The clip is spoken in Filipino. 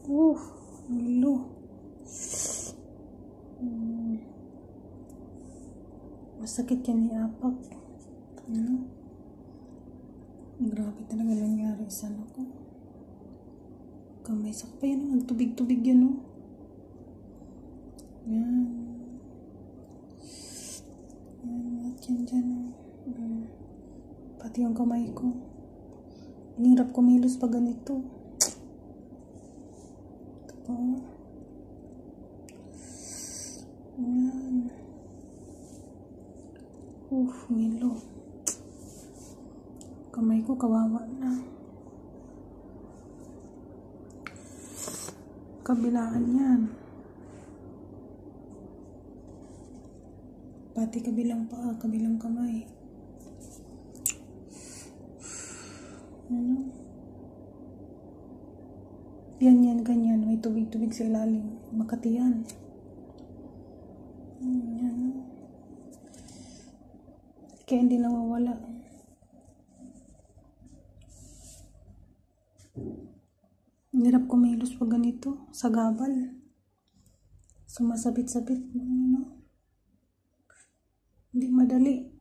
Ulo. Masakit yan iapak. Grabe talaga nangyari sa ano ko. Kamay sak pa yan. Nagtubig-tubig yan, oh. Yan. At yan dyan, oh. Pati yung kamay ko. Hirap kumilos pa ganito. Ito po. Yan. Milo. Kamay ko kawawa na. Kabilaan yan. Pati kabilang paa, kabilang kamay. Yan, ganyan. May tubig-tubig sa ilalim. Makati yan. Yan. Kaya hindi nawawala. Hirap kumilos pag ganito. Sa gabal. Sumasabit-sabit. Hindi madali.